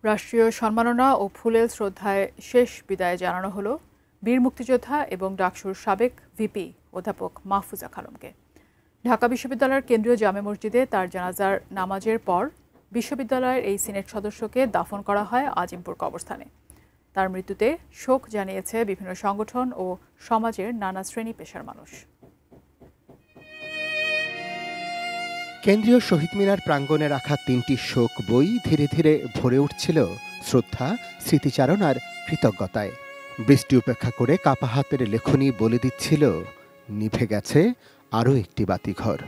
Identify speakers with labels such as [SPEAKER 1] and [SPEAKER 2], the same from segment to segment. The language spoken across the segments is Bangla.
[SPEAKER 1] রাষ্ট্রীয় সম্মাননা ও ফুলেল শ্রদ্ধায় শেষ বিদায় জানানো হলো বীর মুক্তিযোদ্ধা এবং ডাকসুর সাবেক ভিপি অধ্যাপক মাহফুজা খানমকে। ঢাকা বিশ্ববিদ্যালয়ের কেন্দ্রীয় জামে মসজিদে তার জানাজার নামাজের পর বিশ্ববিদ্যালয়ের এই সিনেট সদস্যকে দাফন করা হয় আজিমপুর কবরস্থানে। তার মৃত্যুতে শোক জানিয়েছে বিভিন্ন সংগঠন ও সমাজের নানা শ্রেণী পেশার মানুষ।
[SPEAKER 2] কেন্দ্রীয় শহীদ মিনার প্রাঙ্গণে রাখা ৩টি শোক বই ধীরে ধীরে ভরে উঠছিল শ্রদ্ধা, স্মৃতিচারণ আর কৃতজ্ঞতায়। বৃষ্টি উপেক্ষা করে কাপা হাতের লেখনী বলে দিচ্ছিল নিভে গেছে আরও একটি বাতিঘর।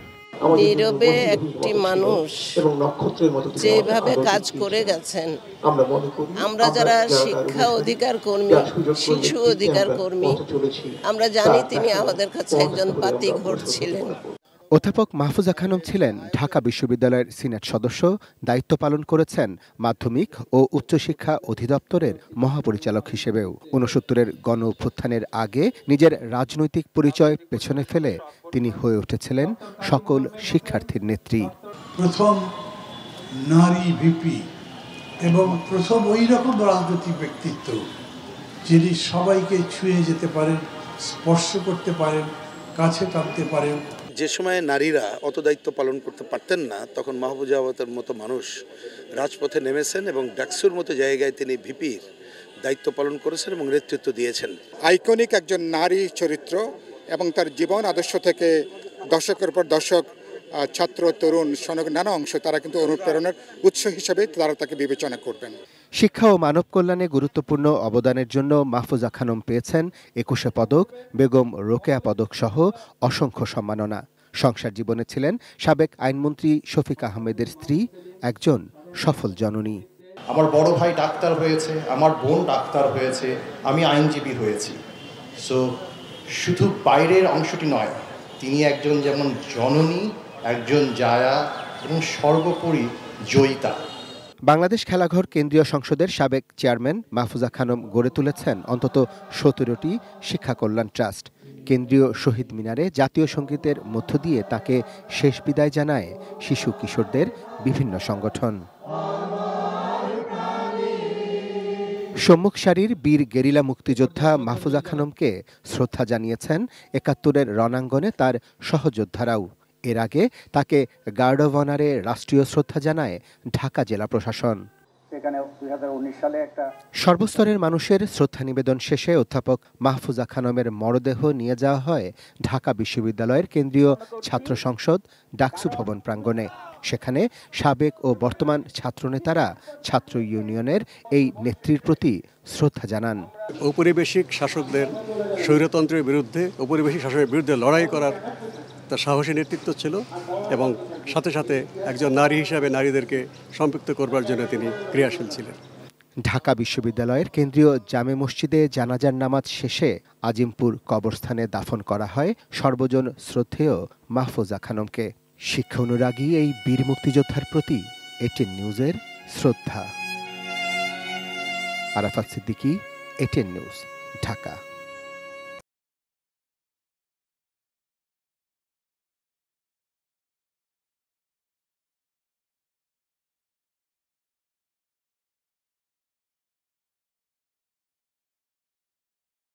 [SPEAKER 3] নীরবে একটি মানুষ যেভাবে কাজ করে গেছেন, আমরা যারা শিক্ষা অধিকার কর্মী, শিশু অধিকার কর্মী, আমরা জানি তিনি আমাদের কাছে একজন বাতিঘর ছিলেন।
[SPEAKER 2] অধ্যাপক মাহফুজা খানম ছিলেন ঢাকা বিশ্ববিদ্যালয়ের সিনেট সদস্য, দায়িত্ব পালন করেছেন মাধ্যমিক ও উচ্চশিক্ষা অধিদপ্তরের মহাপরিচালক হিসেবেও। ৬৯-এর গণ অভ্যুত্থানের আগে নিজের রাজনৈতিক পরিচয় পেছনে ফেলে তিনি হয়ে উঠেছিলেন সকল শিক্ষার্থীর নেত্রী।
[SPEAKER 4] প্রথম নারী ভিপি এবং প্রথম ওই রকম রাজনৈতিক ব্যক্তিত্ব যিনি সবাইকে ছুঁয়ে যেতে পারেন, স্পর্শ করতে পারেন, কাছে টানতে পারেন।
[SPEAKER 5] যে সময়ে নারীরা অত দায়িত্ব পালন করতে পারতেন না, তখন মাহফুজা আবাতের মতো মানুষ রাজপথে নেমেছেন এবং ডাকসুর মতো জায়গায় তিনি ভিপির দায়িত্ব পালন করেছেন এবং নেতৃত্ব দিয়েছেন।
[SPEAKER 6] আইকনিক একজন নারী চরিত্র এবং তার জীবন আদর্শ থেকে দশকের পর দশক ছাত্র, তরুণ, সনক নানা অংশ তারা কিন্তু অনুপ্রেরণার উৎস হিসেবে তারা তাকে বিবেচনা করবেন।
[SPEAKER 2] শিক্ষা ও মানব কল্যাণে গুরুত্বপূর্ণ অবদানের জন্য মাহফুজা খানম পেয়েছেন ২১ পদক, বেগম রোকেয়া পদক সহ অসংখ্য সম্মাননা। সংসার জীবনে ছিলেন সাবেক আইনমন্ত্রী শফিক আহমেদের স্ত্রী, একজন সফল জননী।
[SPEAKER 7] আমার বড় ভাই ডাক্তার হয়েছে, আমার বোন ডাক্তার হয়েছে, আমি আইনজীবী হয়েছি। সো শুধু বাইরের অংশটি নয়, তিনি একজন যেমন জননী, একজন জায়া এবং সর্বোপরি জয়িতা।
[SPEAKER 2] বাংলাদেশ খেলাঘর কেন্দ্রীয় সংসদের সাবেক চেয়ারম্যান মাহফুজা খানম গড়ে তুলেছেন অন্তত ১৭টি শিক্ষা কল্যাণ ট্রাস্ট। কেন্দ্রীয় শহীদ মিনারে জাতীয় সঙ্গীতের মধ্য দিয়ে তাকে শেষ বিদায় জানায় শিশু কিশোরদের বিভিন্ন সংগঠন। সম্মুখ সারির বীর গেরিলা মুক্তিযোদ্ধা মাহফুজা খানমকে শ্রদ্ধা জানিয়েছেন ৭১-এর রণাঙ্গনে তার সহযোদ্ধারাও। এর আগে তাকে গার্ড অব অনারে রাষ্ট্রীয় শ্রদ্ধা জানায় ঢাকা জেলা প্রশাসন। সর্বস্তরের মানুষের শ্রদ্ধা নিবেদন শেষে অধ্যাপক মাহফুজা খানমের মরদেহ নিয়ে যাওয়া হয় ঢাকা বিশ্ববিদ্যালয়ের কেন্দ্রীয় ছাত্র সংসদ ডাকসু ভবন প্রাঙ্গণে। সেখানে সাবেক ও বর্তমান ছাত্রনেতারা ছাত্র ইউনিয়নের এই নেত্রীর প্রতি শ্রদ্ধা জানান।
[SPEAKER 8] ঔপনিবেশিক শাসকদের স্বৈরতন্ত্রের বিরুদ্ধে, ঔপনিবেশিক শাসনের বিরুদ্ধে লড়াই করার তার সাহসী নেতৃত্ব ছিল এবং সাথে সাথে একজন নারী হিসাবে নারীদেরকে সম্পৃক্ত করবার জন্য তিনি ক্রিয়াশীল ছিলেন।
[SPEAKER 2] ঢাকা বিশ্ববিদ্যালয়ের কেন্দ্রীয় জামে মসজিদে জানাজার নামাজ শেষে আজিমপুর কবরস্থানে দাফন করা হয় সর্বজন শ্রদ্ধেয় মাহফুজা খানমকে। শিক্ষা অনুরাগী এই বীর মুক্তিযোদ্ধার প্রতি এটিএন নিউজের শ্রদ্ধা। Arafat Siddiqui, ATN news, Dhaka.